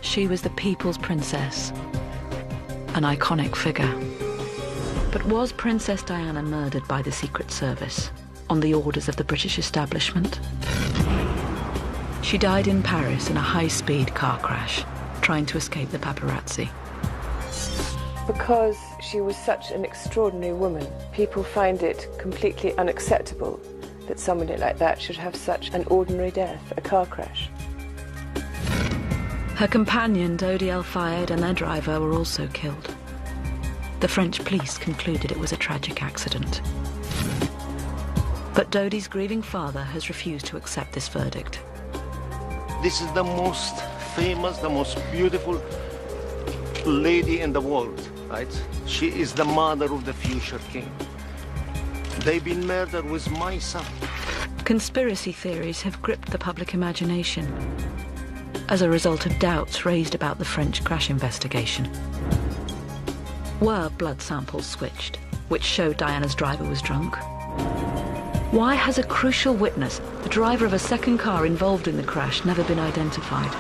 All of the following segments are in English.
She was the people's princess, an iconic figure. But was Princess Diana murdered by the Secret Service on the orders of the British establishment? She died in Paris in a high-speed car crash, trying to escape the paparazzi. Because she was such an extraordinary woman, people find it completely unacceptable that somebody like that should have such an ordinary death, a car crash. Her companion, Dodi El-Fayed, and their driver were also killed. The French police concluded it was a tragic accident. But Dodi's grieving father has refused to accept this verdict. This is the most famous, the most beautiful lady in the world, right? She is the mother of the future king. They've been murdered with my son. Conspiracy theories have gripped the public imagination as a result of doubts raised about the French crash investigation. Were blood samples switched, which showed Diana's driver was drunk? Why has a crucial witness, the driver of a second car involved in the crash, never been identified?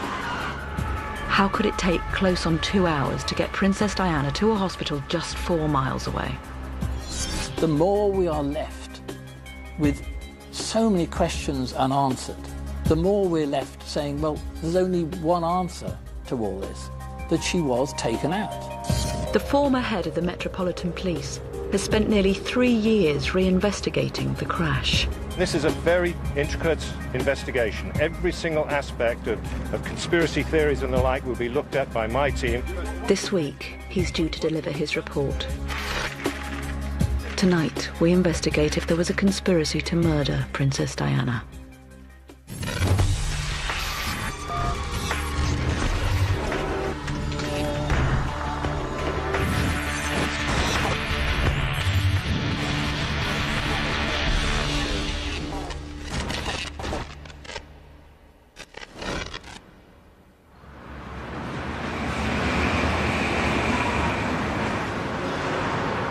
How could it take close on 2 hours to get Princess Diana to a hospital just 4 miles away? The more we are left with so many questions unanswered, the more we're left saying, well, there's only one answer to all this, that she was taken out. The former head of the Metropolitan Police has spent nearly 3 years reinvestigating the crash. This is a very intricate investigation. Every single aspect of conspiracy theories and the like will be looked at by my team. This week, he's due to deliver his report. Tonight, we investigate if there was a conspiracy to murder Princess Diana.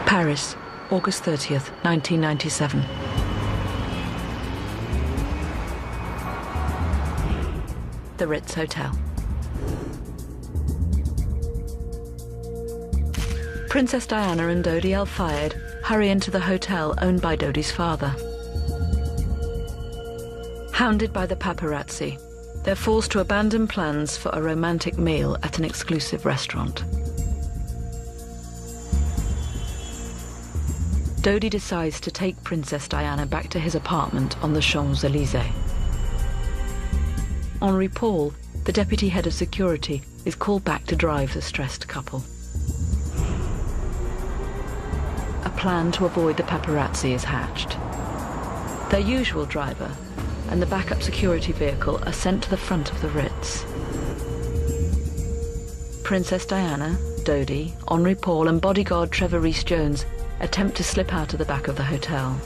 Paris, August 30th, 1997. The Ritz Hotel. Princess Diana and Dodi El-Fayed hurry into the hotel owned by Dodi's father. Hounded by the paparazzi, they're forced to abandon plans for a romantic meal at an exclusive restaurant. Dodi decides to take Princess Diana back to his apartment on the Champs-Élysées. Henri Paul, the deputy head of security, is called back to drive the stressed couple. A plan to avoid the paparazzi is hatched. Their usual driver and the backup security vehicle are sent to the front of the Ritz. Princess Diana, Dodi, Henri Paul and bodyguard Trevor Rees-Jones attempt to slip out of the back of the hotel.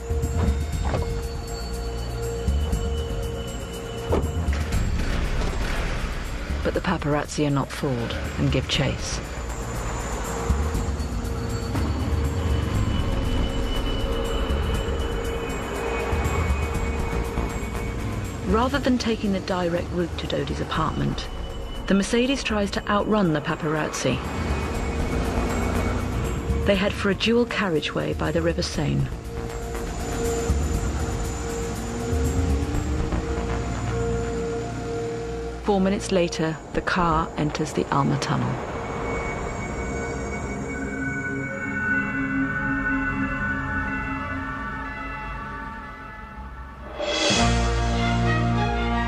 But the paparazzi are not fooled and give chase. Rather than taking the direct route to Dodi's apartment, the Mercedes tries to outrun the paparazzi. They head for a dual carriageway by the River Seine. Four minutes later, the car enters the Alma Tunnel.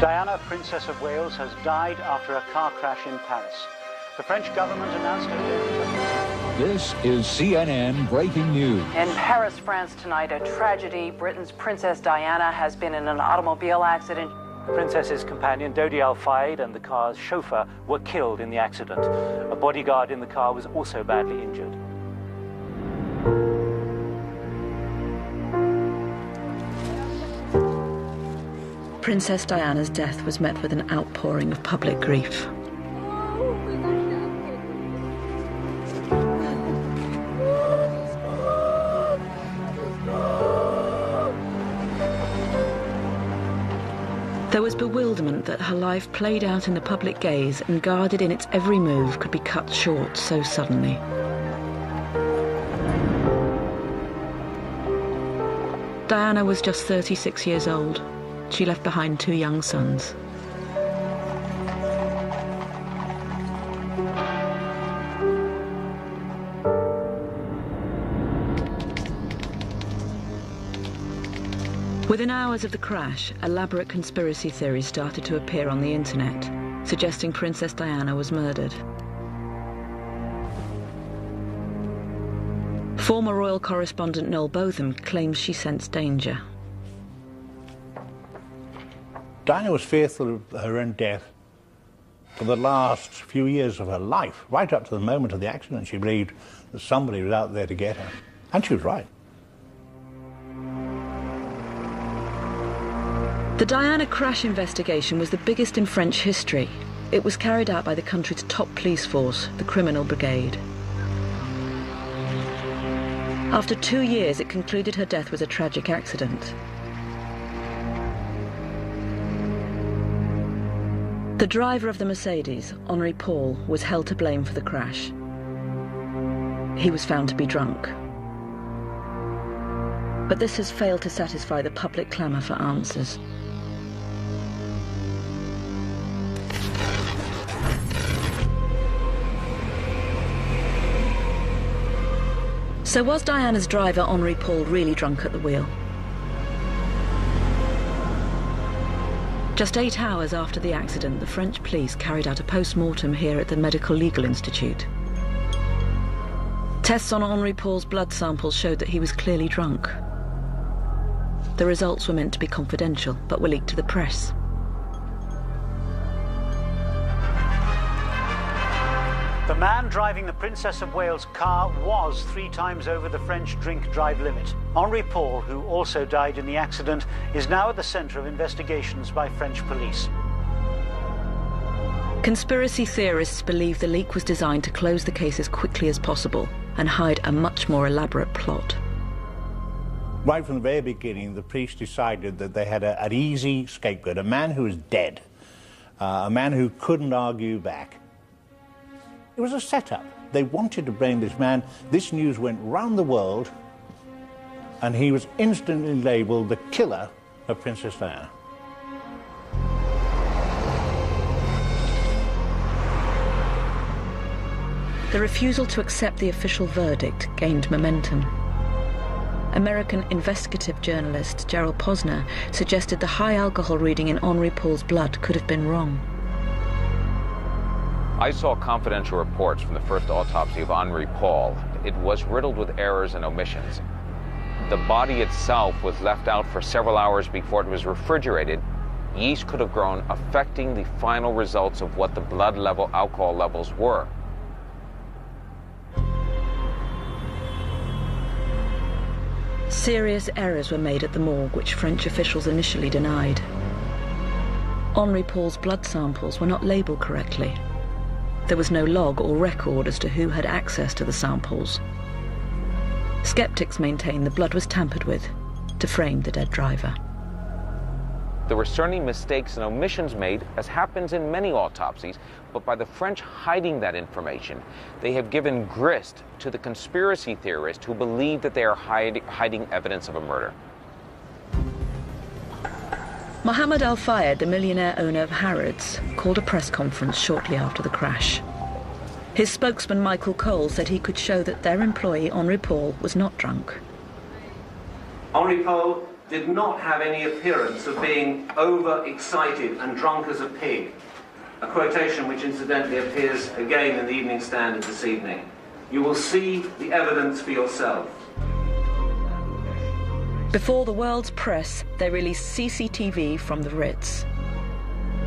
Diana, Princess of Wales, has died after a car crash in Paris. The French government announced her death. This is CNN breaking news. In Paris, France tonight, a tragedy. Britain's Princess Diana has been in an automobile accident. The princess's companion, Dodi El-Fayed, and the car's chauffeur were killed in the accident. A bodyguard in the car was also badly injured. Princess Diana's death was met with an outpouring of public grief. There was bewilderment that her life played out in the public gaze and guarded in its every move could be cut short so suddenly. Diana was just 36 years old. She left behind 2 young sons. Within hours of the crash, elaborate conspiracy theories started to appear on the internet, suggesting Princess Diana was murdered. Former royal correspondent Noel Botham claims she sensed danger. Diana was fearful of her own death for the last few years of her life. Right up to the moment of the accident, she believed that somebody was out there to get her. And she was right. The Diana crash investigation was the biggest in French history. It was carried out by the country's top police force, the Criminal Brigade. After 2 years, it concluded her death was a tragic accident. The driver of the Mercedes, Henri Paul, was held to blame for the crash. He was found to be drunk. But this has failed to satisfy the public clamour for answers. So was Diana's driver, Henri Paul, really drunk at the wheel? Just 8 hours after the accident, the French police carried out a post-mortem here at the Medical Legal Institute. Tests on Henri Paul's blood samples showed that he was clearly drunk. The results were meant to be confidential, but were leaked to the press. The man driving the Princess of Wales' car was 3 times over the French drink-drive limit. Henri Paul, who also died in the accident, is now at the centre of investigations by French police. Conspiracy theorists believe the leak was designed to close the case as quickly as possible and hide a much more elaborate plot. Right from the very beginning, the police decided that they had an easy scapegoat, a man who was dead, a man who couldn't argue back. It was a setup. They wanted to blame this man. This news went round the world, and he was instantly labelled the killer of Princess Diana. The refusal to accept the official verdict gained momentum. American investigative journalist Gerald Posner suggested the high alcohol reading in Henri Paul's blood could have been wrong. I saw confidential reports from the first autopsy of Henri Paul. It was riddled with errors and omissions. The body itself was left out for several hours before it was refrigerated. Yeast could have grown, affecting the final results of what the blood level, alcohol levels were. Serious errors were made at the morgue, which French officials initially denied. Henri Paul's blood samples were not labelled correctly. There was no log or record as to who had access to the samples. Skeptics maintain the blood was tampered with to frame the dead driver. There were certainly mistakes and omissions made, as happens in many autopsies, but by the French hiding that information, they have given grist to the conspiracy theorists who believe that they are hiding evidence of a murder. Mohammed Al-Fayed, the millionaire owner of Harrods, called a press conference shortly after the crash. His spokesman, Michael Cole, said he could show that their employee, Henri Paul, was not drunk. Henri Paul did not have any appearance of being overexcited and drunk as a pig, a quotation which incidentally appears again in the Evening Standard this evening. You will see the evidence for yourself. Before the world's press, they released CCTV from the Ritz.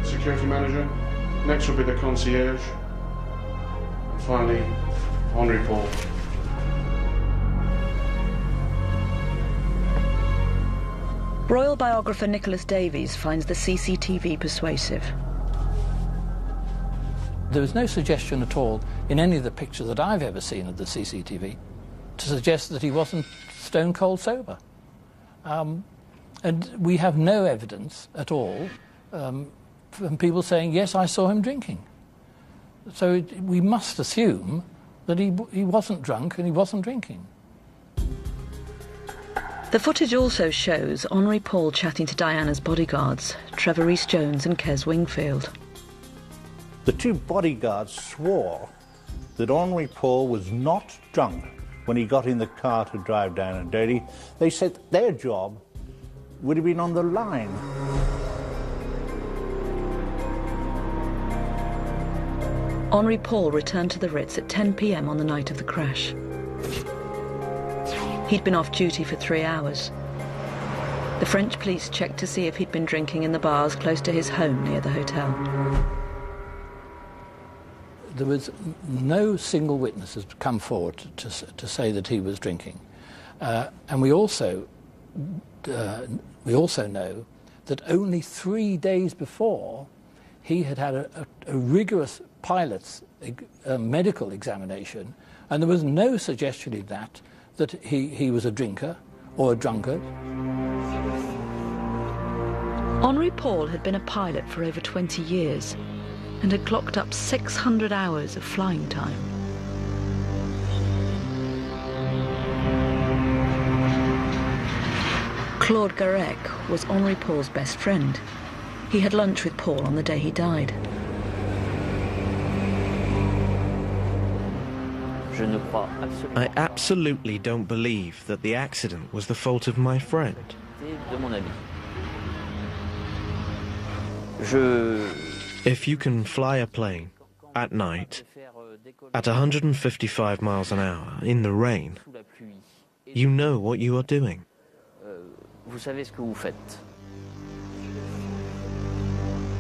Security manager. Next will be the concierge. And finally, Henri Paul. Royal biographer Nicholas Davies finds the CCTV persuasive. There was no suggestion at all in any of the pictures that I've ever seen of the CCTV to suggest that he wasn't stone cold sober. And we have no evidence at all from people saying, yes, I saw him drinking. So we must assume that he wasn't drunk and he wasn't drinking. The footage also shows Henri Paul chatting to Diana's bodyguards, Trevor Rhys-Jones and Kes Wingfield. The two bodyguards swore that Henri Paul was not drunk when he got in the car to drive Diana dirty. They said their job would have been on the line. Henri Paul returned to the Ritz at 10 p.m. on the night of the crash. He'd been off duty for 3 hours. The French police checked to see if he'd been drinking in the bars close to his home near the hotel. There was no single witness has come forward to say that he was drinking. And we also know that only 3 days before he had had a rigorous pilot's medical examination, and there was no suggestion in that he was a drinker or a drunkard. Henri Paul had been a pilot for over 20 years and had clocked up 600 hours of flying time. Claude Garec was Henri Paul's best friend. He had lunch with Paul on the day he died. I absolutely don't believe that the accident was the fault of my friend. If you can fly a plane at night at 155 miles an hour in the rain, you know what you are doing.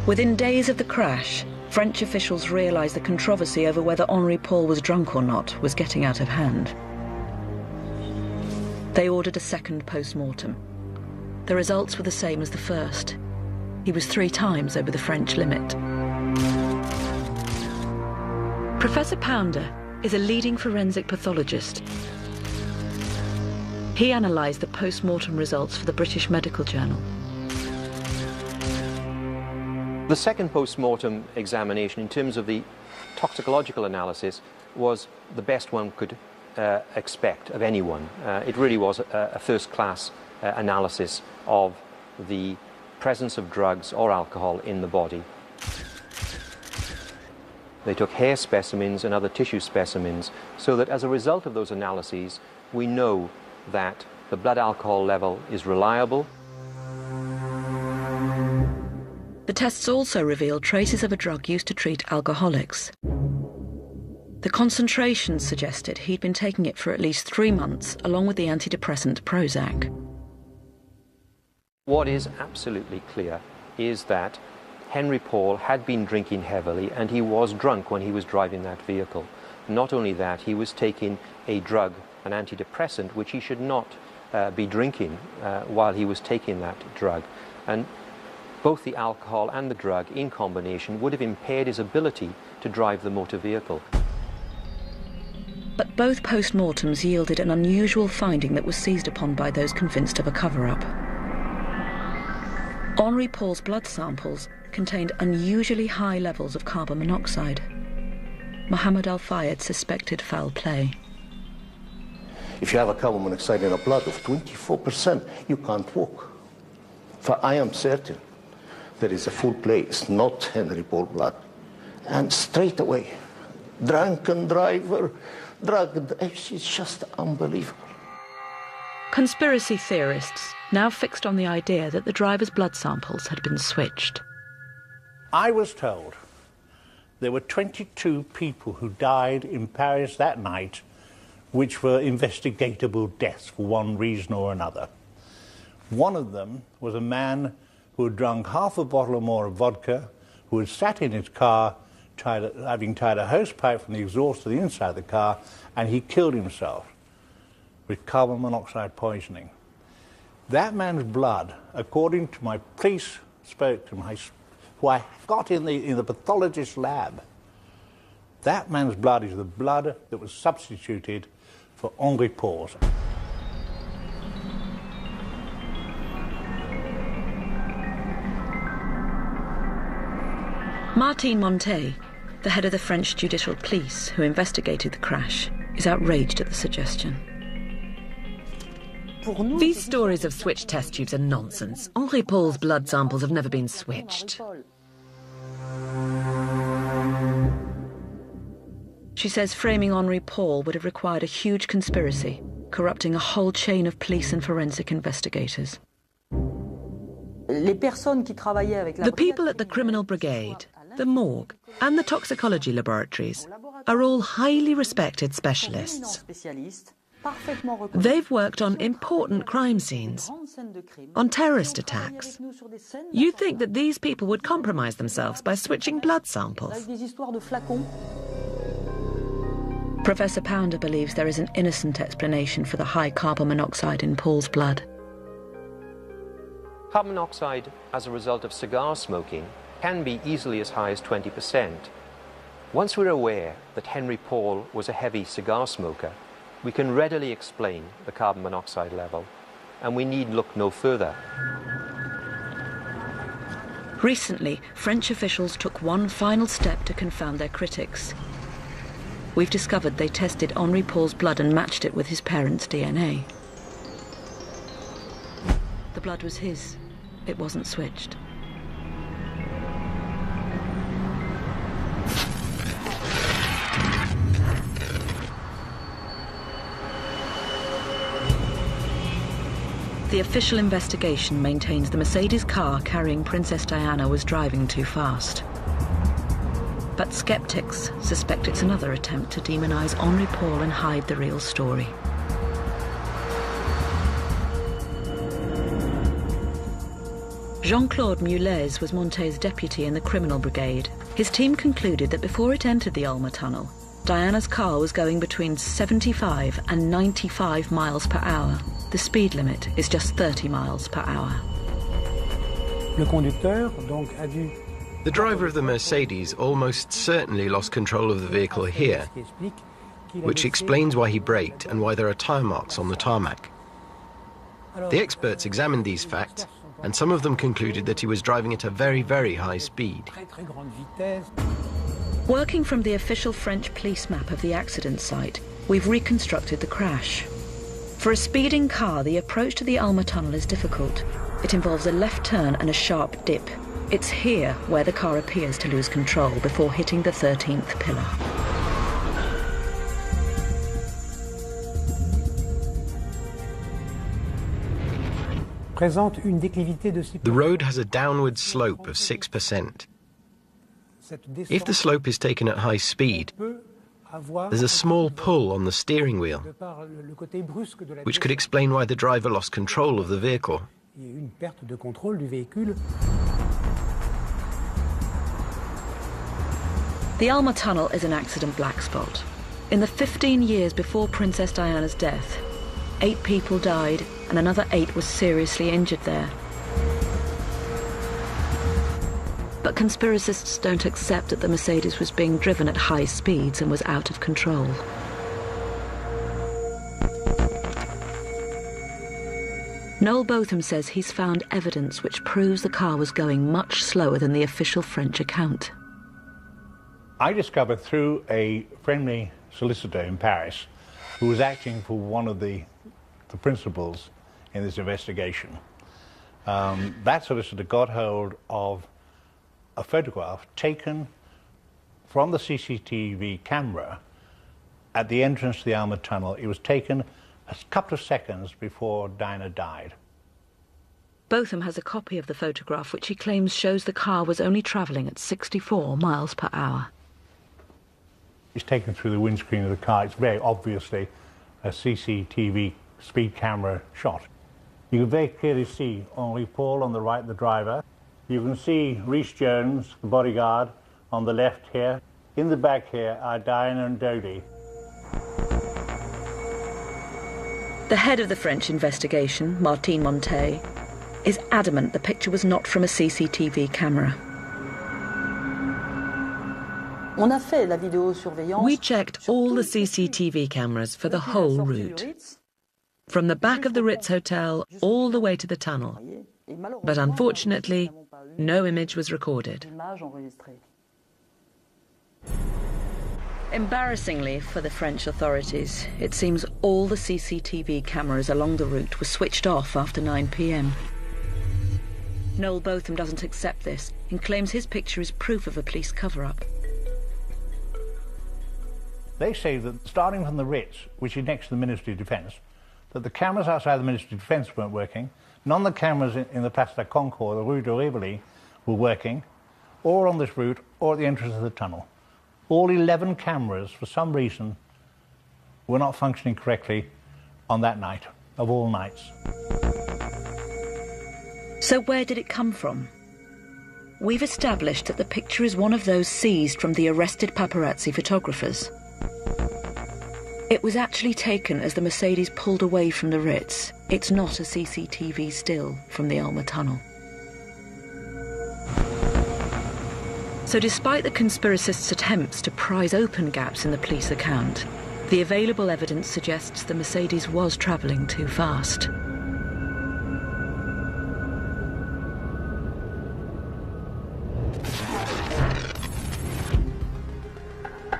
Within days of the crash, French officials realised the controversy over whether Henri Paul was drunk or not was getting out of hand. They ordered a second post-mortem. The results were the same as the first. He was 3 times over the French limit. Professor Pounder is a leading forensic pathologist. He analysed the post-mortem results for the British Medical Journal. The second post-mortem examination, in terms of the toxicological analysis, was the best one could expect of anyone. It really was a first-class analysis of the presence of drugs or alcohol in the body. They took hair specimens and other tissue specimens, so that as a result of those analyses, we know that the blood alcohol level is reliable. The tests also revealed traces of a drug used to treat alcoholics. The concentrations suggested he'd been taking it for at least 3 months, along with the antidepressant Prozac. What is absolutely clear is that Henri Paul had been drinking heavily, and he was drunk when he was driving that vehicle. Not only that, he was taking a drug, an antidepressant, which he should not be drinking while he was taking that drug. And both the alcohol and the drug in combination would have impaired his ability to drive the motor vehicle. But both post-mortems yielded an unusual finding that was seized upon by those convinced of a cover-up. Henri Paul's blood samples contained unusually high levels of carbon monoxide. Mohammed Al-Fayed suspected foul play. If you have a carbon monoxide in the blood of 24%, you can't walk. For I am certain there is a full play. It's not Henri Paul blood. And straight away, drunken driver, drugged, it's just unbelievable. Conspiracy theorists now fixed on the idea that the driver's blood samples had been switched. I was told there were 22 people who died in Paris that night which were investigatable deaths for one reason or another. One of them was a man who had drunk half a bottle or more of vodka, who had sat in his car having tied a hosepipe from the exhaust to the inside of the car, and he killed himself with carbon monoxide poisoning. That man's blood, according to my police spokesman, who I got in the pathologist's lab, that man's blood is the blood that was substituted for Henri Paul's. Martine Montet, the head of the French judicial police who investigated the crash, is outraged at the suggestion. These stories of switched test tubes are nonsense. Henri Paul's blood samples have never been switched. She says framing Henri Paul would have required a huge conspiracy, corrupting a whole chain of police and forensic investigators. The people at the criminal brigade, the morgue, and the toxicology laboratories are all highly respected specialists. They've worked on important crime scenes, on terrorist attacks. You think that these people would compromise themselves by switching blood samples? Professor Pounder believes there is an innocent explanation for the high carbon monoxide in Paul's blood. Carbon monoxide, as a result of cigar smoking, can be easily as high as 20%. Once we're aware that Henri Paul was a heavy cigar smoker, we can readily explain the carbon monoxide level, and we need look no further. Recently, French officials took one final step to confound their critics. We've discovered they tested Henri Paul's blood and matched it with his parents' DNA. The blood was his. It wasn't switched. The official investigation maintains the Mercedes car carrying Princess Diana was driving too fast. But skeptics suspect it's another attempt to demonize Henri Paul and hide the real story. Jean-Claude Mulez was Montet's deputy in the criminal brigade. His team concluded that before it entered the Alma tunnel, Diana's car was going between 75 and 95 miles per hour. The speed limit is just 30 miles per hour. The driver of the Mercedes almost certainly lost control of the vehicle here, which explains why he braked and why there are tire marks on the tarmac. The experts examined these facts, and some of them concluded that he was driving at a very, very high speed. Working from the official French police map of the accident site, we've reconstructed the crash. For a speeding car, the approach to the Alma tunnel is difficult. It involves a left turn and a sharp dip. It's here where the car appears to lose control before hitting the 13th pillar. The road has a downward slope of 6%. If the slope is taken at high speed, there's a small pull on the steering wheel, which could explain why the driver lost control of the vehicle. The Alma tunnel is an accident black spot. In the 15 years before Princess Diana's death, 8 people died and another 8 were seriously injured there. But conspiracists don't accept that the Mercedes was being driven at high speeds and was out of control. Noel Botham says he's found evidence which proves the car was going much slower than the official French account. I discovered through a friendly solicitor in Paris who was acting for one of the principals in this investigation. That solicitor got hold of a photograph taken from the CCTV camera at the entrance to the Alma tunnel. It was taken a couple of seconds before Diana died. Botham has a copy of the photograph which he claims shows the car was only travelling at 64 miles per hour. It's taken through the windscreen of the car. It's very obviously a CCTV speed camera shot. You can very clearly see Henri Paul on the right, the driver. You can see Rhys Jones, the bodyguard, on the left here. In the back here are Diana and Dodie. The head of the French investigation, Martine Montet, is adamant the picture was not from a CCTV camera. We checked all the CCTV cameras for the whole route, from the back of the Ritz Hotel all the way to the tunnel. But unfortunately, no image was recorded. Embarrassingly for the French authorities, it seems all the CCTV cameras along the route were switched off after 9 p.m. Noel Botham doesn't accept this and claims his picture is proof of a police cover-up. They say that starting from the Ritz, which is next to the Ministry of Defence, that the cameras outside the Ministry of Defence weren't working, none of the cameras in the Place de la Concorde, the Rue de Rivoli, were working, or on this route, or at the entrance of the tunnel. All 11 cameras, for some reason, were not functioning correctly on that night, of all nights. So where did it come from? We've established that the picture is one of those seized from the arrested paparazzi photographers. It was actually taken as the Mercedes pulled away from the Ritz. It's not a CCTV still from the Alma tunnel. So despite the conspiracists' attempts to prise open gaps in the police account, the available evidence suggests the Mercedes was travelling too fast.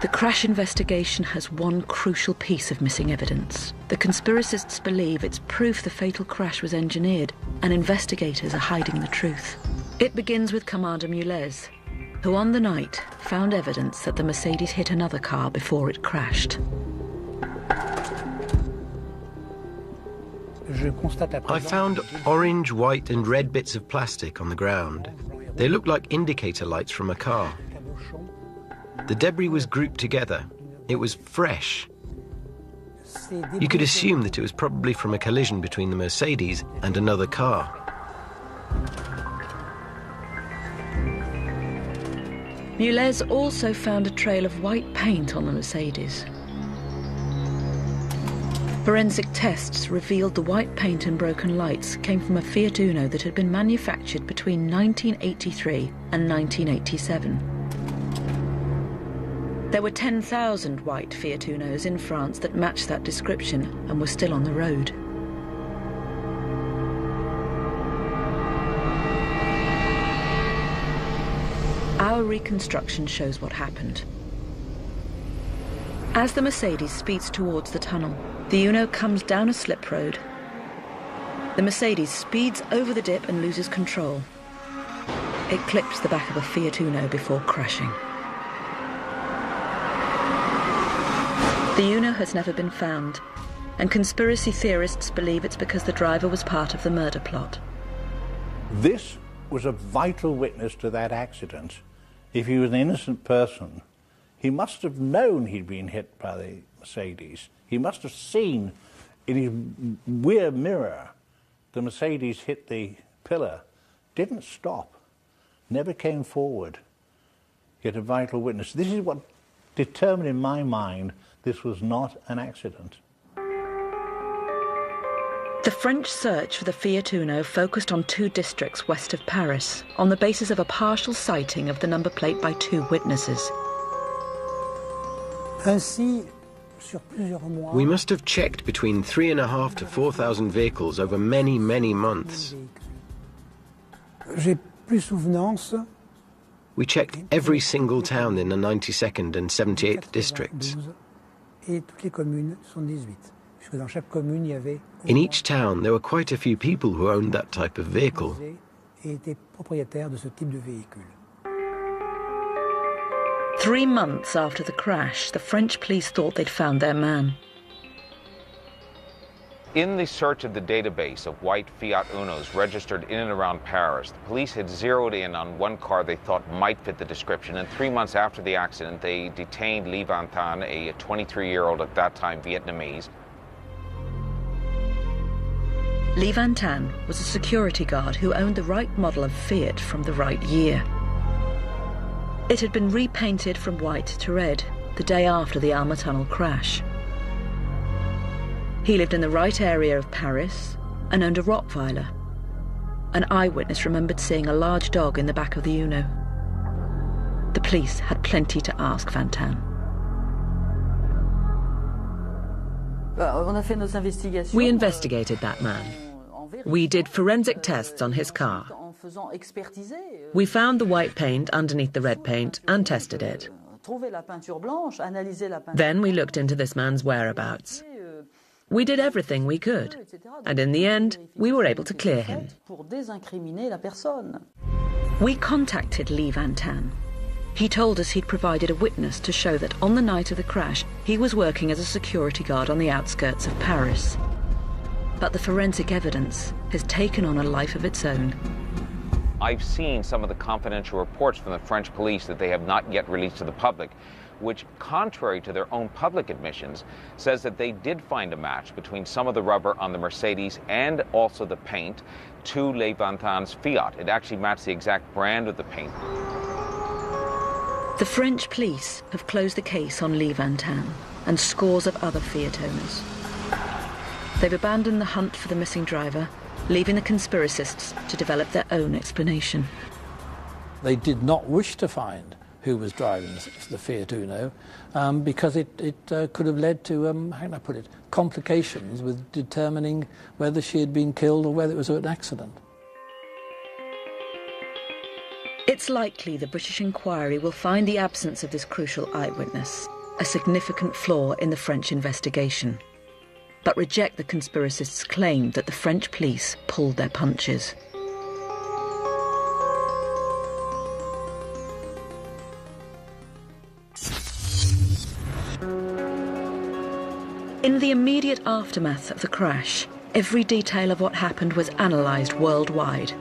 The crash investigation has one crucial piece of missing evidence. The conspiracists believe it's proof the fatal crash was engineered, and investigators are hiding the truth. It begins with Commander Mulez, who on the night found evidence that the Mercedes hit another car before it crashed. I found orange, white and red bits of plastic on the ground. They looked like indicator lights from a car. The debris was grouped together. It was fresh. You could assume that it was probably from a collision between the Mercedes and another car. Mulez also found a trail of white paint on the Mercedes. Forensic tests revealed the white paint and broken lights came from a Fiat Uno that had been manufactured between 1983 and 1987. There were 10,000 white Fiat Unos in France that matched that description and were still on the road. Our reconstruction shows what happened. As the Mercedes speeds towards the tunnel, the Uno comes down a slip road. The Mercedes speeds over the dip and loses control. It clips the back of a Fiat Uno before crashing. The Uno has never been found, and conspiracy theorists believe it's because the driver was part of the murder plot. This was a vital witness to that accident. If he was an innocent person, he must have known he'd been hit by the Mercedes. He must have seen in his rear mirror the Mercedes hit the pillar, didn't stop, never came forward, yet a vital witness. This is what determined in my mind this was not an accident. The French search for the Fiat Uno focused on 2 districts west of Paris on the basis of a partial sighting of the number plate by 2 witnesses. We must have checked between 3,500 to 4,000 vehicles over many, many months. We checked every single town in the 92nd and 78th districts. In each town, there were quite a few people who owned that type of vehicle. 3 months after the crash, the French police thought they'd found their man. In the search of the database of white Fiat Unos registered in and around Paris, the police had zeroed in on one car they thought might fit the description, and 3 months after the accident, they detained Lee Van Tan, a 23-year-old at that time Vietnamese. Lee Van Tan was a security guard who owned the right model of Fiat from the right year. It had been repainted from white to red the day after the Alma Tunnel crash. He lived in the right area of Paris and owned a Rottweiler. An eyewitness remembered seeing a large dog in the back of the Uno. The police had plenty to ask Van Tan. We investigated that man. We did forensic tests on his car. We found the white paint underneath the red paint and tested it. Then we looked into this man's whereabouts. We did everything we could, and in the end, we were able to clear him. We contacted Lee Van Tan. He told us he'd provided a witness to show that on the night of the crash, he was working as a security guard on the outskirts of Paris. But the forensic evidence has taken on a life of its own. I've seen some of the confidential reports from the French police that they have not yet released to the public, which, contrary to their own public admissions, says that they did find a match between some of the rubber on the Mercedes and also the paint to Lee Van Tan's Fiat. It actually matched the exact brand of the paint. The French police have closed the case on Lee Van Tan and scores of other Fiat owners. They've abandoned the hunt for the missing driver, leaving the conspiracists to develop their own explanation. They did not wish to find who was driving the Fiat Uno because it could have led to, how can I put it, complications with determining whether she had been killed or whether it was an accident. It's likely the British inquiry will find the absence of this crucial eyewitness a significant flaw in the French investigation, but reject the conspiracists' claim that the French police pulled their punches. In the immediate aftermath of the crash, every detail of what happened was analysed worldwide.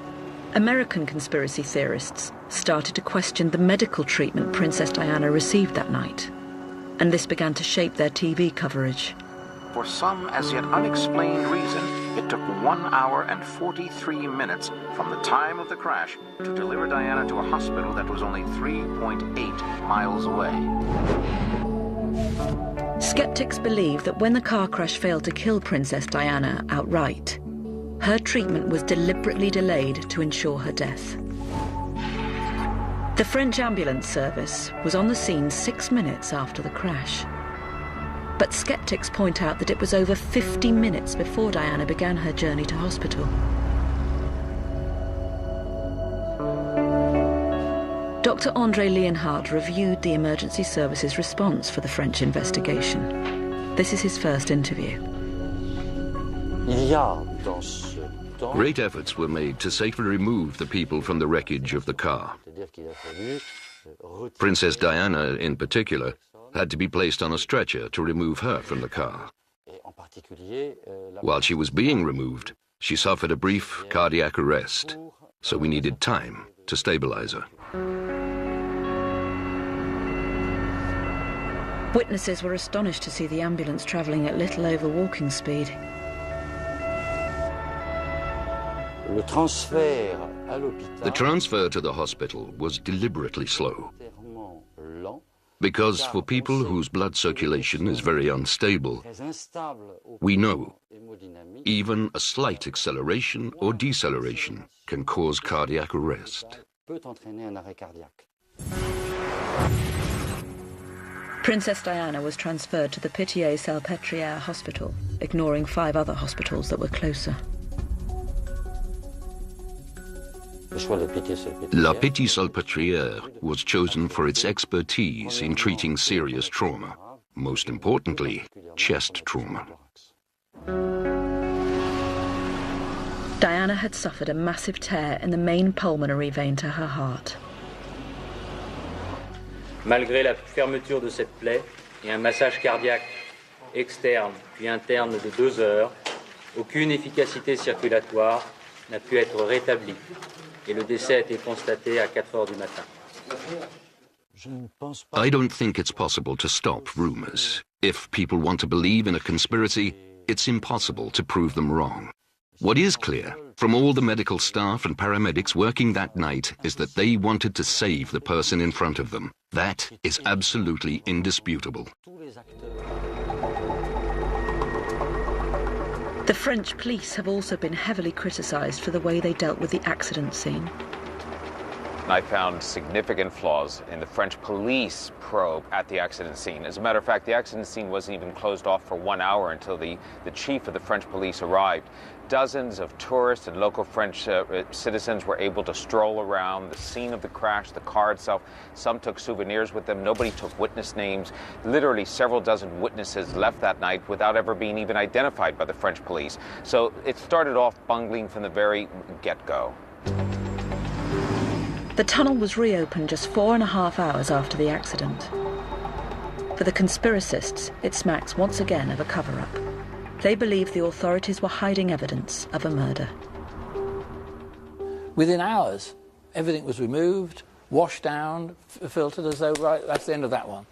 American conspiracy theorists started to question the medical treatment Princess Diana received that night, and this began to shape their TV coverage. For some as yet unexplained reason, it took 1 hour and 43 minutes from the time of the crash to deliver Diana to a hospital that was only 3.8 miles away. Skeptics believe that when the car crash failed to kill Princess Diana outright, her treatment was deliberately delayed to ensure her death. The French ambulance service was on the scene 6 minutes after the crash. But skeptics point out that it was over 50 minutes before Diana began her journey to hospital. Dr. André Leonhardt reviewed the emergency service's response for the French investigation. This is his first interview. Great efforts were made to safely remove the people from the wreckage of the car. Princess Diana, in particular, had to be placed on a stretcher to remove her from the car. While she was being removed, she suffered a brief cardiac arrest, so we needed time to stabilize her. Witnesses were astonished to see the ambulance travelling at little over walking speed. The transfer to the hospital was deliberately slow, because for people whose blood circulation is very unstable, we know even a slight acceleration or deceleration can cause cardiac arrest. Princess Diana was transferred to the Pitié-Salpêtrière hospital, ignoring 5 other hospitals that were closer. La Pitié-Salpêtrière was chosen for its expertise in treating serious trauma, most importantly, chest trauma. Diana had suffered a massive tear in the main pulmonary vein to her heart. Malgré la fermeture de cette plaie et un massage cardiaque externe puis interne de 2 heures, aucune efficacité circulatoire n'a pu être rétablie et le décès a été constaté à 4 heures du matin. I don't think it's possible to stop rumors. If people want to believe in a conspiracy, it's impossible to prove them wrong. What is clear from all the medical staff and paramedics working that night is that they wanted to save the person in front of them. That is absolutely indisputable. The French police have also been heavily criticised for the way they dealt with the accident scene. I found significant flaws in the French police probe at the accident scene. As a matter of fact, the accident scene wasn't even closed off for 1 hour until the chief of the French police arrived. Dozens of tourists and local French citizens were able to stroll around the scene of the crash, the car itself. Some took souvenirs with them. Nobody took witness names. Literally several dozen witnesses left that night without ever being even identified by the French police. So it started off bungling from the very get-go. The tunnel was reopened just 4.5 hours after the accident. For the conspiracists, it smacks once again of a cover-up. They believed the authorities were hiding evidence of a murder. Within hours, everything was removed, washed down, filtered as though, right, that's the end of that one.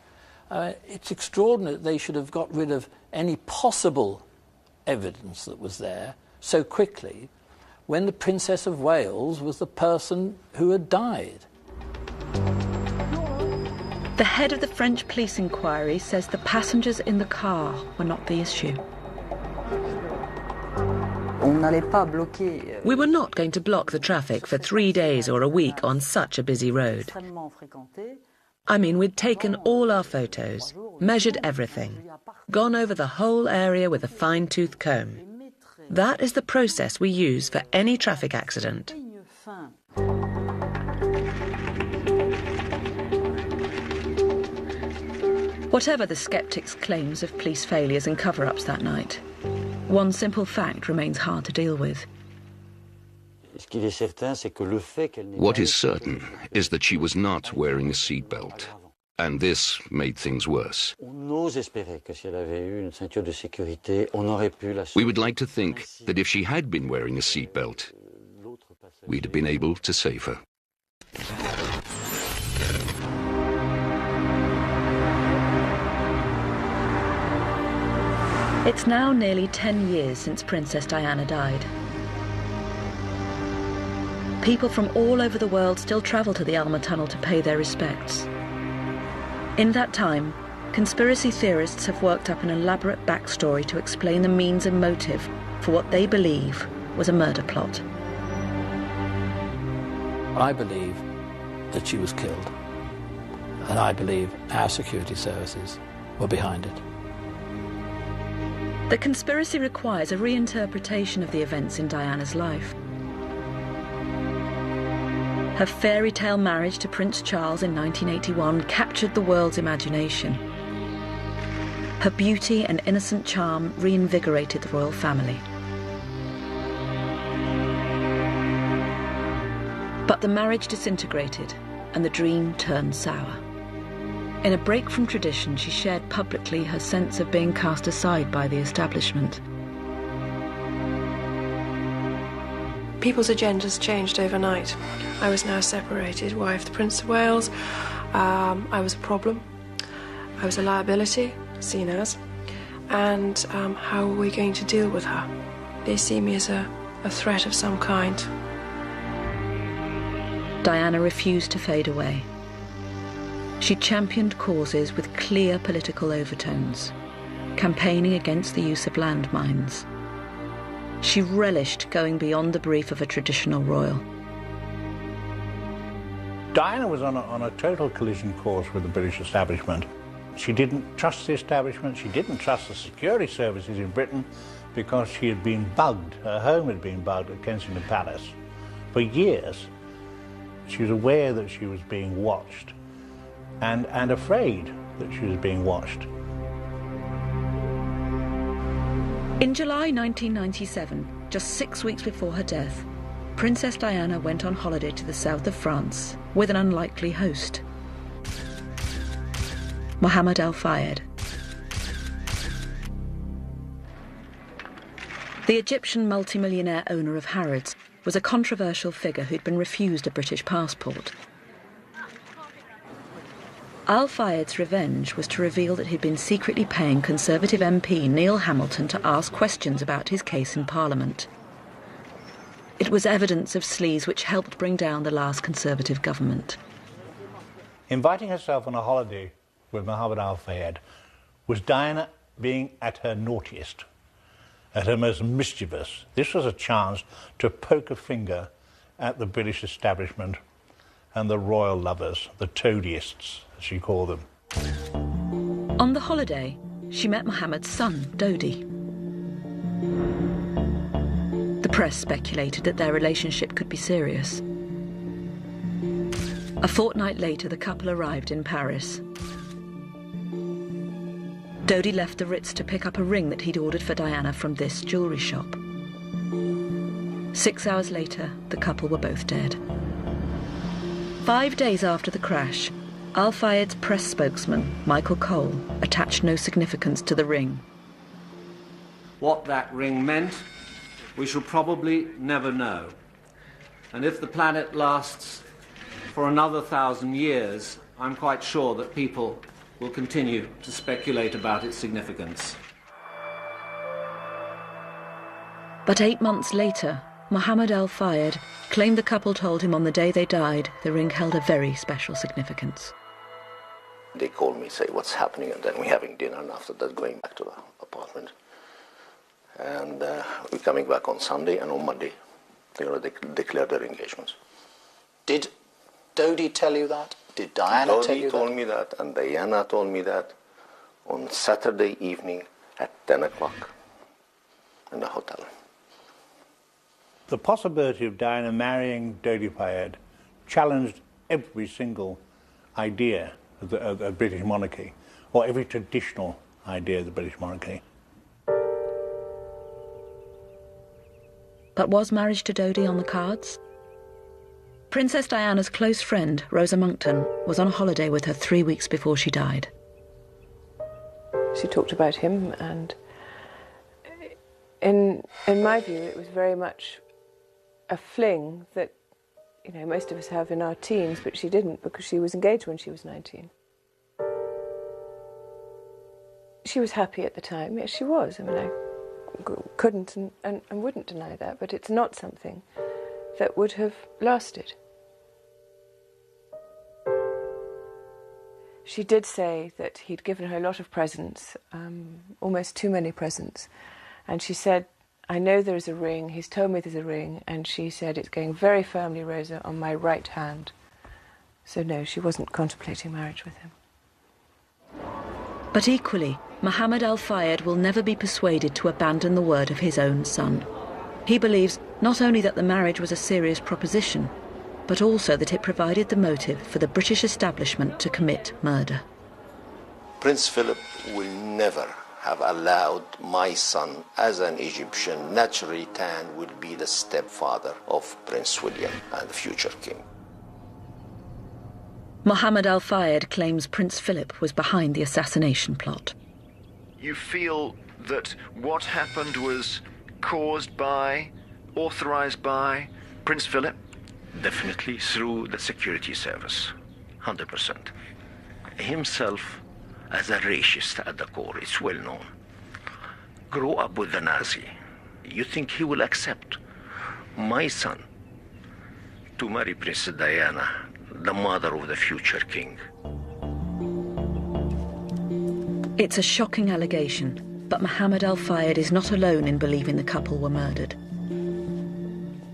It's extraordinary that they should have got rid of any possible evidence that was there so quickly when the Princess of Wales was the person who had died. The head of the French police inquiry says the passengers in the car were not the issue. We were not going to block the traffic for 3 days or a week on such a busy road. I mean, we'd taken all our photos, measured everything, gone over the whole area with a fine-tooth comb. That is the process we use for any traffic accident. Whatever the skeptics' claims of police failures and cover-ups that night, one simple fact remains hard to deal with. What is certain is that she was not wearing a seatbelt, and this made things worse. We would like to think that if she had been wearing a seatbelt, we'd have been able to save her. It's now nearly 10 years since Princess Diana died. People from all over the world still travel to the Alma Tunnel to pay their respects. In that time, conspiracy theorists have worked up an elaborate backstory to explain the means and motive for what they believe was a murder plot. I believe that she was killed, and I believe our security services were behind it. The conspiracy requires a reinterpretation of the events in Diana's life. Her fairy tale marriage to Prince Charles in 1981 captured the world's imagination. Her beauty and innocent charm reinvigorated the royal family. But the marriage disintegrated and the dream turned sour. In a break from tradition, she shared publicly her sense of being cast aside by the establishment. People's agendas changed overnight. I was now separated, wife of the Prince of Wales. I was a problem. I was a liability, seen as. And how were we going to deal with her? They see me as a threat of some kind. Diana refused to fade away. She championed causes with clear political overtones, campaigning against the use of landmines. She relished going beyond the brief of a traditional royal. Diana was on a total collision course with the British establishment. She didn't trust the establishment, she didn't trust the security services in Britain because she had been bugged, her home had been bugged at Kensington Palace. For years, she was aware that she was being watched and afraid that she was being watched. In July 1997, just 6 weeks before her death, Princess Diana went on holiday to the south of France with an unlikely host, Mohammed Al Fayed. The Egyptian multimillionaire owner of Harrods was a controversial figure who'd been refused a British passport. Al Fayed's revenge was to reveal that he'd been secretly paying Conservative MP Neil Hamilton to ask questions about his case in Parliament. It was evidence of sleaze which helped bring down the last Conservative government. Inviting herself on a holiday with Mohammed Al Fayed was Diana being at her naughtiest, at her most mischievous. This was a chance to poke a finger at the British establishment and the royal lovers, the toadyists, as she called them. On the holiday, she met Mohammed's son, Dodi. Press speculated that their relationship could be serious. A fortnight later, the couple arrived in Paris. Dodi left the Ritz to pick up a ring that he'd ordered for Diana from this jewellery shop. 6 hours later, the couple were both dead. 5 days after the crash, Al Fayed's press spokesman, Michael Cole, attached no significance to the ring. What that ring meant, we shall probably never know. And if the planet lasts for another 1,000 years, I'm quite sure that people will continue to speculate about its significance. But 8 months later, Mohammed Al Fayed claimed the couple told him on the day they died the ring held a very special significance. They called me, say what's happening, and then we're having dinner, and after that going back to the apartment. And we're coming back on Sunday, and on Monday they're going to declare their engagements. Did Dodi tell you that? Did Diana tell you that? Dodi told me that, and Diana told me that on Saturday evening at 10 o'clock in the hotel. The possibility of Diana marrying Dodi Fayed challenged every single idea of the British monarchy, or every traditional idea of the British monarchy. But was marriage to Dodi on the cards? Princess Diana's close friend, Rosa Monckton, was on holiday with her 3 weeks before she died. She talked about him, and in my view, it was very much a fling that, you know, most of us have in our teens, but she didn't because she was engaged when she was 19. She was happy at the time. Yes, she was. I mean, I couldn't and wouldn't deny that, but it's not something that would have lasted. She did say that he'd given her a lot of presents, almost too many presents, and she said, I know there's a ring, he's told me there's a ring, and she said, it's going very firmly, Rosa, on my right hand. So no, she wasn't contemplating marriage with him. But equally, Mohammed Al Fayed will never be persuaded to abandon the word of his own son. He believes not only that the marriage was a serious proposition, but also that it provided the motive for the British establishment to commit murder. Prince Philip will never have allowed my son, as an Egyptian, naturally tanned, will be the stepfather of Prince William and the future king. Mohammed Al Fayed claims Prince Philip was behind the assassination plot. You feel that what happened was caused by, authorized by Prince Philip? Definitely through the security service, 100%. Himself, as a racist at the core, it's well known. Grew up with the Nazi. You think he will accept my son to marry Princess Diana, the mother of the future king? It's a shocking allegation, but Mohammed Al Fayed is not alone in believing the couple were murdered.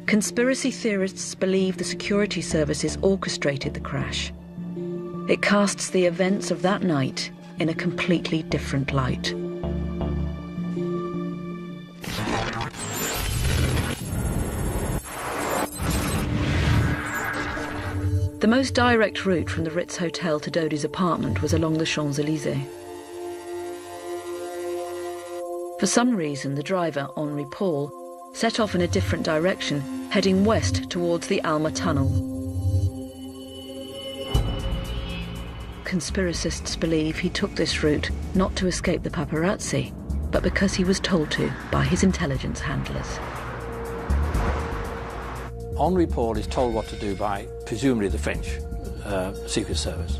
Conspiracy theorists believe the security services orchestrated the crash. It casts the events of that night in a completely different light. The most direct route from the Ritz Hotel to Dodi's apartment was along the Champs-Élysées. For some reason, the driver, Henri Paul, set off in a different direction, heading west towards the Alma Tunnel. Conspiracists believe he took this route not to escape the paparazzi, but because he was told to by his intelligence handlers. Henri Paul is told what to do by, presumably, the French Secret Service.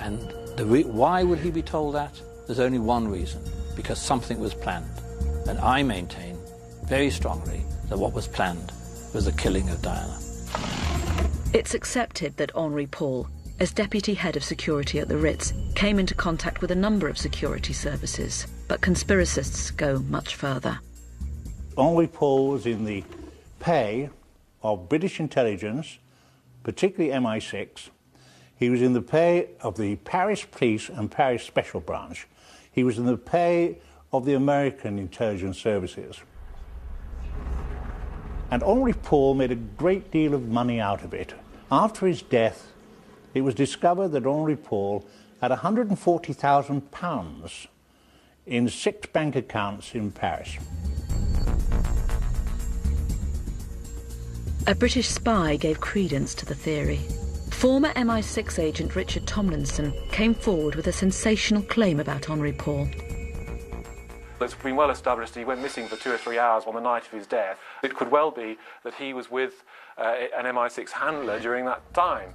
And why would he be told that? There's only one reason, because something was planned. And I maintain very strongly that what was planned was the killing of Diana. It's accepted that Henri Paul, as deputy head of security at the Ritz, came into contact with a number of security services, but conspiracists go much further. Henri Paul was in the pay of British intelligence, particularly MI6. He was in the pay of the Paris police and Paris special branch. He was in the pay of the American intelligence services. And Henri Paul made a great deal of money out of it. After his death, it was discovered that Henri Paul had £140,000 in 6 bank accounts in Paris. A British spy gave credence to the theory. Former MI6 agent Richard Tomlinson came forward with a sensational claim about Henri Paul. It's been well established that he went missing for 2 or 3 hours on the night of his death. It could well be that he was with an MI6 handler during that time.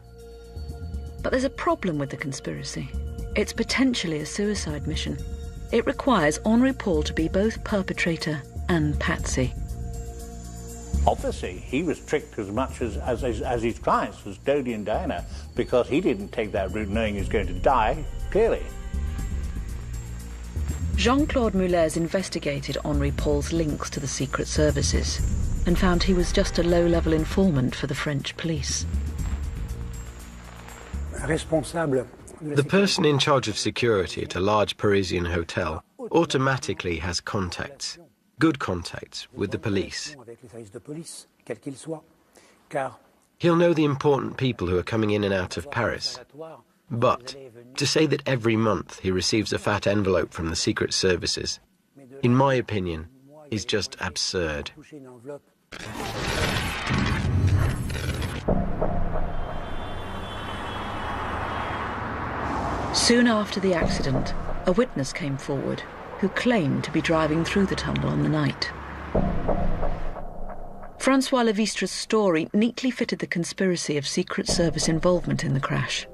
But there's a problem with the conspiracy. It's potentially a suicide mission. It requires Henri Paul to be both perpetrator and patsy. Obviously, he was tricked as much as his clients, as Dodi and Diana, because he didn't take that route knowing he was going to die, clearly. Jean-Claude Mulez investigated Henri Paul's links to the secret services and found he was just a low-level informant for the French police. The person in charge of security at a large Parisian hotel automatically has contacts, good contacts with the police. He'll know the important people who are coming in and out of Paris. But to say that every month he receives a fat envelope from the secret services, in my opinion, is just absurd. Soon after the accident, a witness came forward who claimed to be driving through the tunnel on the night. Francois Levistre's story neatly fitted the conspiracy of Secret Service involvement in the crash.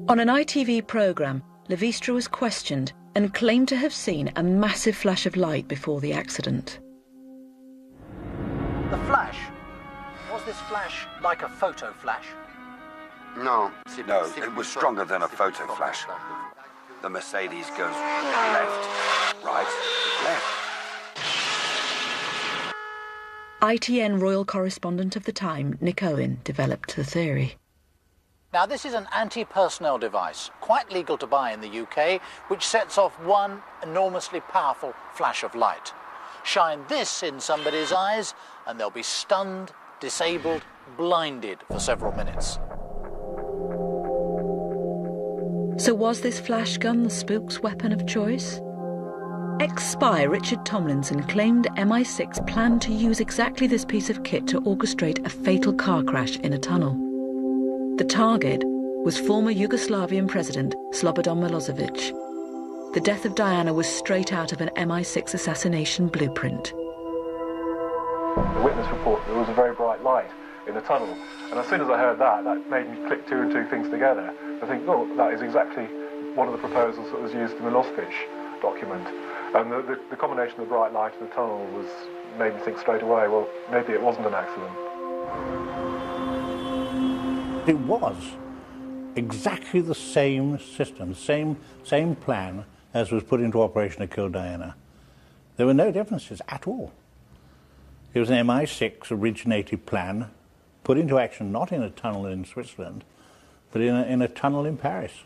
On an ITV programme, Levistre was questioned and claimed to have seen a massive flash of light before the accident. The flash? Was this flash like a photo flash? No, it was stronger than a photo flash. The Mercedes goes left, right, left. ITN royal correspondent of the time, Nick Owen, developed the theory. Now, this is an anti-personnel device, quite legal to buy in the UK, which sets off one enormously powerful flash of light. Shine this in somebody's eyes, and they'll be stunned, disabled, blinded for several minutes. So was this flash gun the spook's weapon of choice? Ex-spy Richard Tomlinson claimed MI6 planned to use exactly this piece of kit to orchestrate a fatal car crash in a tunnel. The target was former Yugoslavian President Slobodan Milosevic. The death of Diana was straight out of an MI6 assassination blueprint. The witness reported there was a very bright light in the tunnel, and as soon as I heard that, that made me click 2 and 2 things together. I think, oh, that is exactly one of the proposals that was used in the Milosevic document. And the combination of the bright light and the tunnel made me think straight away, well, maybe it wasn't an accident. It was exactly the same system, same plan as was put into operation to kill Diana. There were no differences at all. It was an MI6 originated plan put into action not in a tunnel in Switzerland, but in a tunnel in Paris.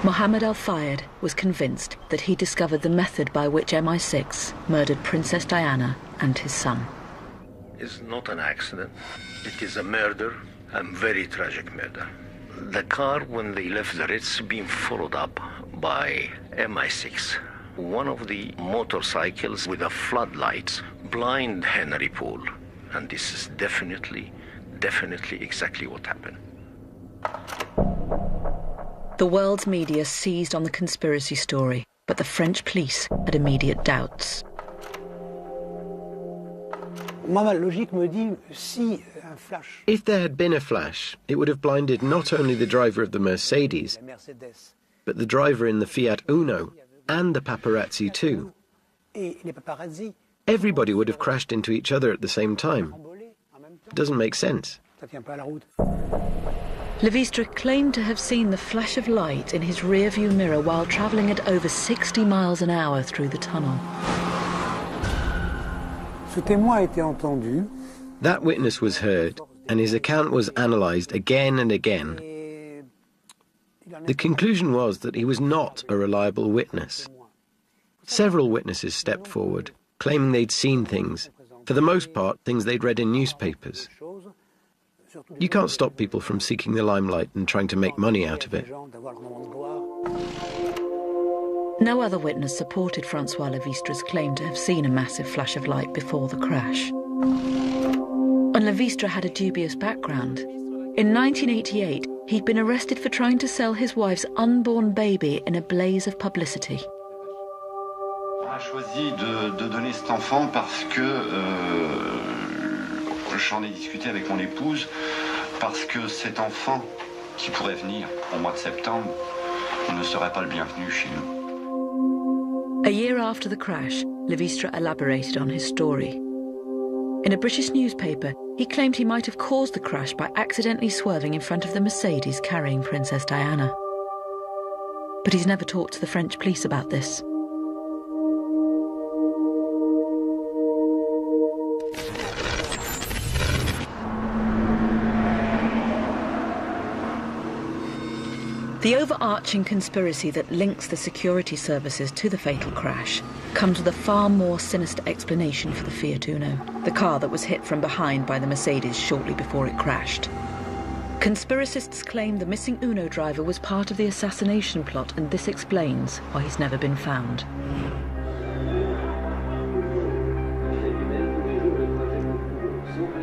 Mohammed Al-Fayed was convinced that he discovered the method by which MI6 murdered Princess Diana and his son. It's not an accident. It is a murder, a very tragic murder. The car, when they left the Ritz, being followed up by MI6. One of the motorcycles with the floodlights blind Henri Paul. And this is definitely exactly what happened. The world's media seized on the conspiracy story, but the French police had immediate doubts. If there had been a flash, it would have blinded not only the driver of the Mercedes, but the driver in the Fiat Uno and the paparazzi too. Everybody would have crashed into each other at the same time. It doesn't make sense. Levistre claimed to have seen the flash of light in his rear-view mirror while travelling at over 60 miles an hour through the tunnel. That witness was heard, and his account was analysed again and again. The conclusion was that he was not a reliable witness. Several witnesses stepped forward, claiming they'd seen things, for the most part things they'd read in newspapers. You can't stop people from seeking the limelight and trying to make money out of it. No other witness supported Francois Levistre's claim to have seen a massive flash of light before the crash. And Levistre had a dubious background. In 1988, he'd been arrested for trying to sell his wife's unborn baby in a blaze of publicity. On a choisi de donner cet enfant parce que j'en ai discuté avec mon épouse, parce que cet enfant qui pourrait venir au mois de septembre ne serait pas le bienvenu chez nous. A year after the crash, Levistre elaborated on his story. In a British newspaper, he claimed he might have caused the crash by accidentally swerving in front of the Mercedes carrying Princess Diana. But he's never talked to the French police about this. The overarching conspiracy that links the security services to the fatal crash comes with a far more sinister explanation for the Fiat Uno, the car that was hit from behind by the Mercedes shortly before it crashed. Conspiracists claim the missing Uno driver was part of the assassination plot, and this explains why he's never been found.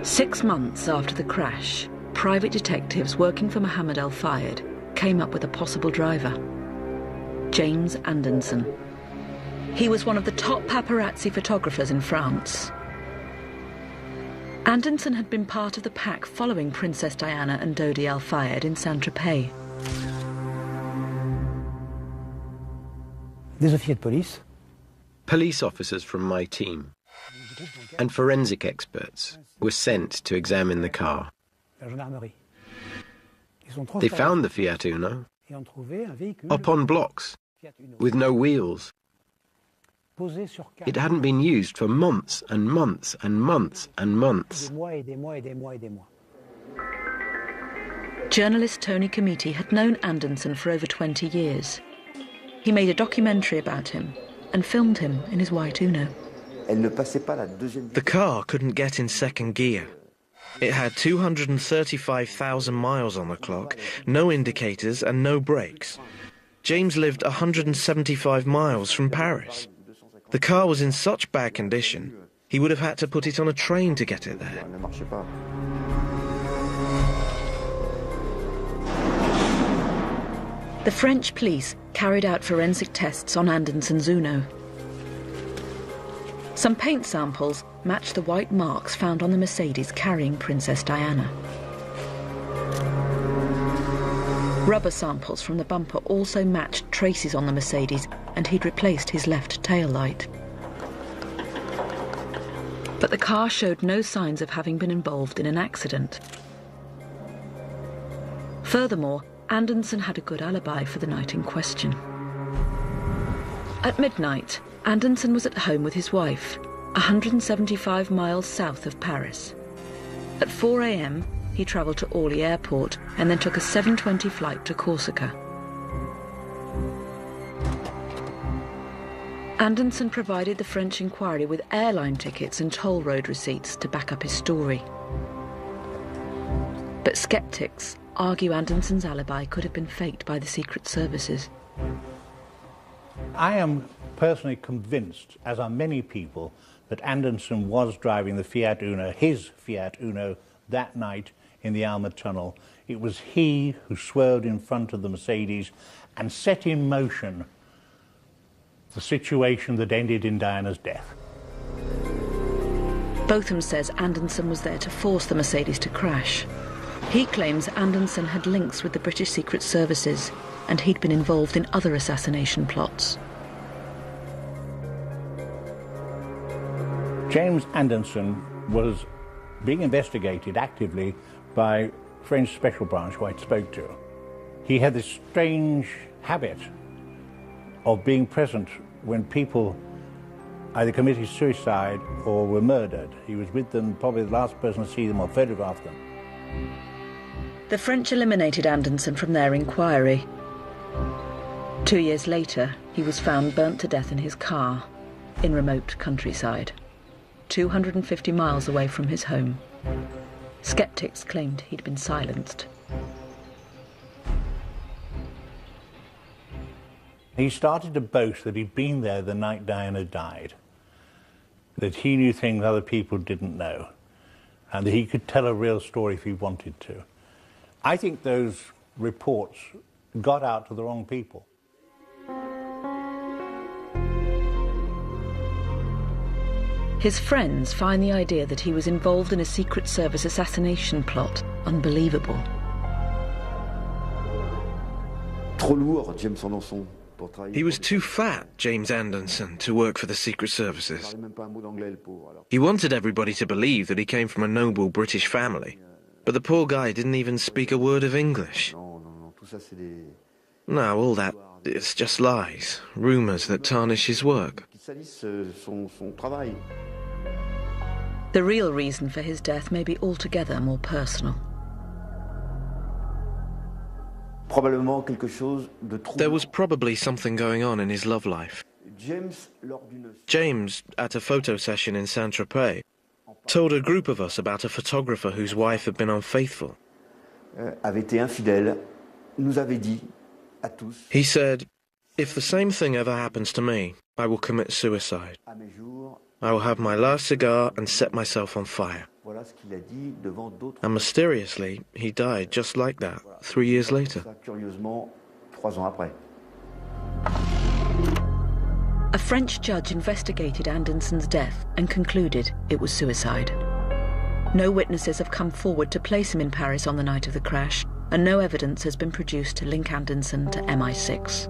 Six months after the crash, private detectives working for Mohammed Al Fayed came up with a possible driver, James Anderson. He was one of the top paparazzi photographers in France. Anderson had been part of the pack following Princess Diana and Dodi Al Fayed in Saint-Tropez. Police officers from my team and forensic experts were sent to examine the car. They found the Fiat Uno up on blocks with no wheels. It hadn't been used for months and months and months and months. Journalist Tony Comiti had known Anderson for over 20 years. He made a documentary about him and filmed him in his white Uno. The car couldn't get in second gear. It had 235,000 miles on the clock, no indicators and no brakes. James lived 175 miles from Paris. The car was in such bad condition, he would have had to put it on a train to get it there. The French police carried out forensic tests on Anderson's Uno. Some paint samples matched the white marks found on the Mercedes carrying Princess Diana. Rubber samples from the bumper also matched traces on the Mercedes, and he'd replaced his left tail light. But the car showed no signs of having been involved in an accident. Furthermore, Anderson had a good alibi for the night in question. At midnight, Anderson was at home with his wife, 175 miles south of Paris. At 4 a.m, he travelled to Orly Airport and then took a 7:20 flight to Corsica. Anderson provided the French inquiry with airline tickets and toll road receipts to back up his story. But skeptics argue Anderson's alibi could have been faked by the secret services. I am personally convinced, as are many people, that Anderson was driving the Fiat Uno, his Fiat Uno, that night in the Alma Tunnel. It was he who swerved in front of the Mercedes and set in motion the situation that ended in Diana's death. Botham says Anderson was there to force the Mercedes to crash. He claims Anderson had links with the British Secret Services and he'd been involved in other assassination plots. James Anderson was being investigated actively by French Special Branch, who I spoke to. He had this strange habit of being present when people either committed suicide or were murdered. He was with them, probably the last person to see them or photograph them. The French eliminated Anderson from their inquiry. 2 years later, he was found burnt to death in his car in remote countryside, 250 miles away from his home. Skeptics claimed he'd been silenced. He started to boast that he'd been there the night Diana died, that he knew things other people didn't know, and that he could tell a real story if he wanted to. I think those reports got out to the wrong people. His friends find the idea that he was involved in a Secret Service assassination plot unbelievable. He was too fat, James Anderson, to work for the Secret Services. He wanted everybody to believe that he came from a noble British family, but the poor guy didn't even speak a word of English. No, all that, it's just lies, rumours that tarnish his work. The real reason for his death may be altogether more personal. There was probably something going on in his love life. James, at a photo session in Saint-Tropez, told a group of us about a photographer whose wife had been unfaithful. He said, "If the same thing ever happens to me, I will commit suicide. I will have my last cigar and set myself on fire." And mysteriously, he died just like that, 3 years later. A French judge investigated Anderson's death and concluded it was suicide. No witnesses have come forward to place him in Paris on the night of the crash, and no evidence has been produced to link Anderson to MI6.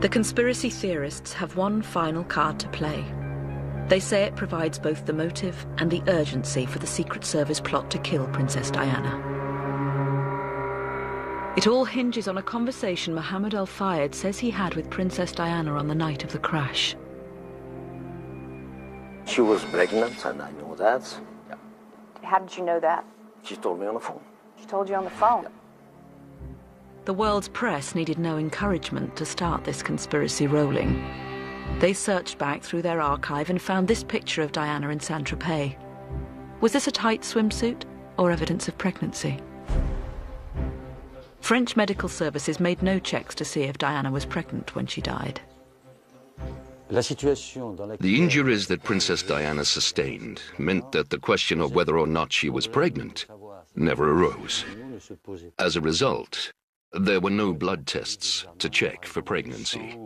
The conspiracy theorists have one final card to play. They say it provides both the motive and the urgency for the Secret Service plot to kill Princess Diana. It all hinges on a conversation Mohammed Al-Fayed says he had with Princess Diana on the night of the crash. She was pregnant, and I know that. Yeah. How did you know that? She told me on the phone. She told you on the phone? Yeah. The world's press needed no encouragement to start this conspiracy rolling. They searched back through their archive and found this picture of Diana in Saint-Tropez. Was this a tight swimsuit or evidence of pregnancy? French medical services made no checks to see if Diana was pregnant when she died. The injuries that Princess Diana sustained meant that the question of whether or not she was pregnant never arose. As a result, there were no blood tests to check for pregnancy.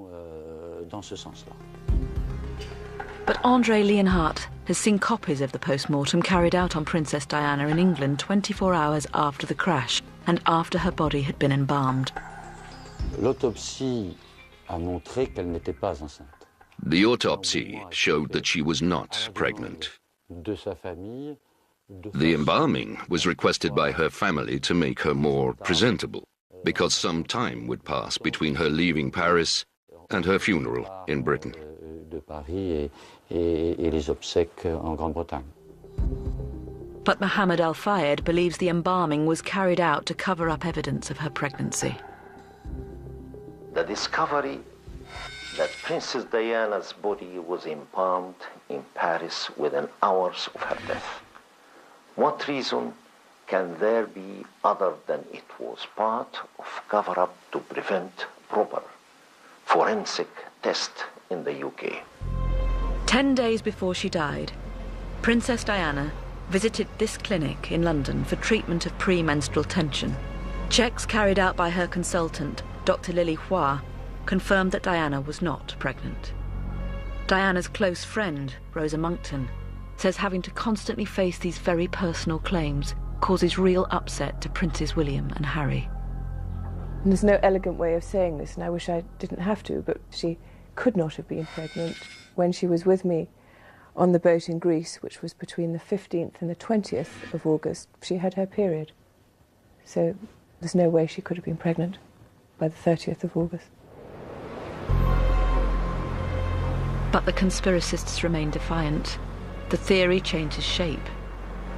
But André Leonhardt has seen copies of the post-mortem carried out on Princess Diana in England 24 hours after the crash and after her body had been embalmed. The autopsy showed that she was not pregnant. The embalming was requested by her family to make her more presentable, because some time would pass between her leaving Paris and her funeral in Britain. But Mohammed Al-Fayed believes the embalming was carried out to cover up evidence of her pregnancy. The discovery that Princess Diana's body was embalmed in Paris within hours of her death. What reason can there be other than it was part of cover-up to prevent proper forensic test in the UK? 10 days before she died, Princess Diana visited this clinic in London for treatment of premenstrual tension. Checks carried out by her consultant, Dr. Lily Hua, confirmed that Diana was not pregnant. Diana's close friend, Rosa Monckton, says having to constantly face these very personal claims causes real upset to Princes William and Harry. And there's no elegant way of saying this, and I wish I didn't have to, but she could not have been pregnant when she was with me on the boat in Greece, which was between the 15th and the 20th of August. She had her period. So there's no way she could have been pregnant by the 30th of August. But the conspiracists remain defiant. The theory changes shape.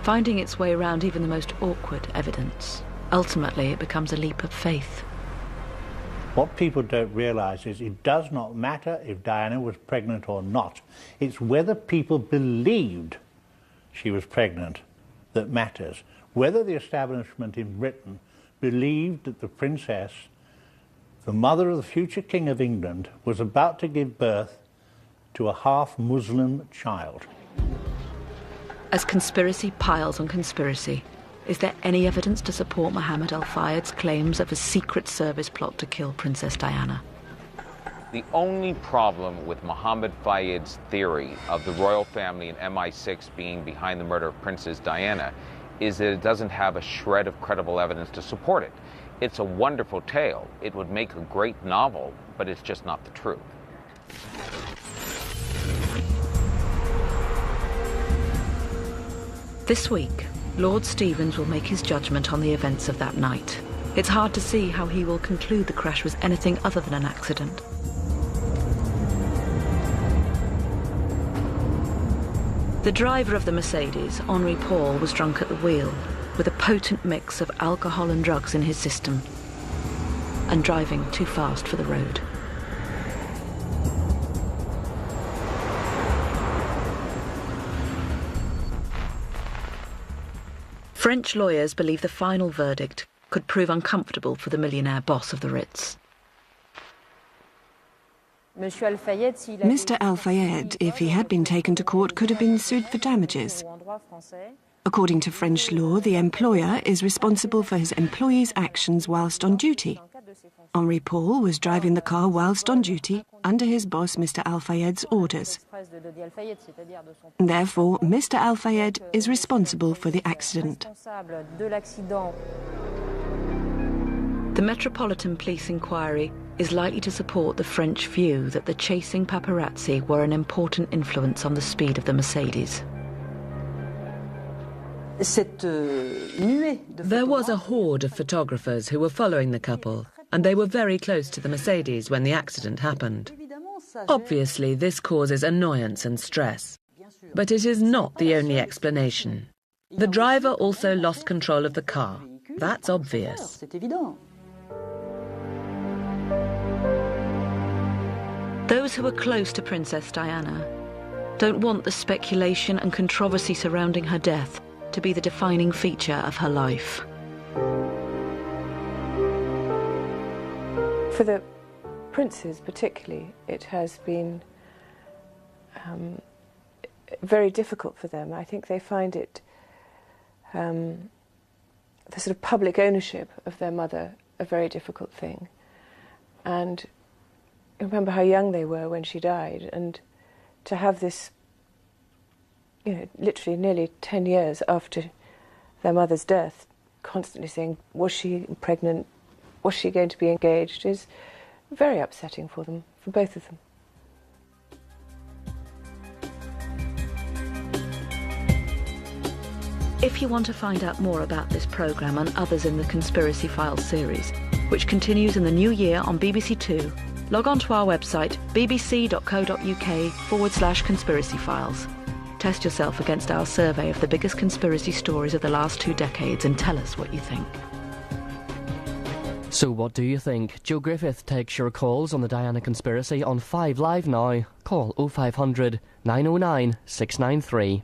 finding its way around even the most awkward evidence. Ultimately, it becomes a leap of faith. What people don't realise is it does not matter if Diana was pregnant or not. It's whether people believed she was pregnant that matters. Whether the establishment in Britain believed that the princess, the mother of the future King of England, was about to give birth to a half-Muslim child. As conspiracy piles on conspiracy, is there any evidence to support Mohammed Al-Fayed's claims of a secret service plot to kill Princess Diana? The only problem with Mohammed Fayed's theory of the royal family and MI6 being behind the murder of Princess Diana is that it doesn't have a shred of credible evidence to support it. It's a wonderful tale. It would make a great novel, but it's just not the truth. This week, Lord Stevens will make his judgment on the events of that night. It's hard to see how he will conclude the crash was anything other than an accident. The driver of the Mercedes, Henri Paul, was drunk at the wheel, with a potent mix of alcohol and drugs in his system, and driving too fast for the road. French lawyers believe the final verdict could prove uncomfortable for the millionaire boss of the Ritz. Mr. Al-Fayed, if he had been taken to court, could have been sued for damages. According to French law, the employer is responsible for his employee's actions whilst on duty. Henri Paul was driving the car whilst on duty under his boss, Mr. Al-Fayed's orders. Therefore, Mr. Al-Fayed is responsible for the accident. The Metropolitan Police inquiry is likely to support the French view that the chasing paparazzi were an important influence on the speed of the Mercedes. There was a horde of photographers who were following the couple, and they were very close to the Mercedes when the accident happened. Obviously, this causes annoyance and stress, but it is not the only explanation. The driver also lost control of the car. That's obvious. Those who are close to Princess Diana don't want the speculation and controversy surrounding her death to be the defining feature of her life. For the princes particularly, it has been very difficult for them. I think they find it, the sort of public ownership of their mother, a very difficult thing. And remember how young they were when she died, and to have this, you know, literally nearly 10 years after their mother's death, constantly saying, was she pregnant, was she going to be engaged, is very upsetting for them, for both of them. If you want to find out more about this programme and others in the Conspiracy Files series, which continues in the new year on BBC Two, log on to our website bbc.co.uk/conspiracy files. Test yourself against our survey of the biggest conspiracy stories of the last 2 decades and tell us what you think. So what do you think? Joe Griffith takes your calls on the Diana conspiracy on 5 Live now. Call 0500 909 693.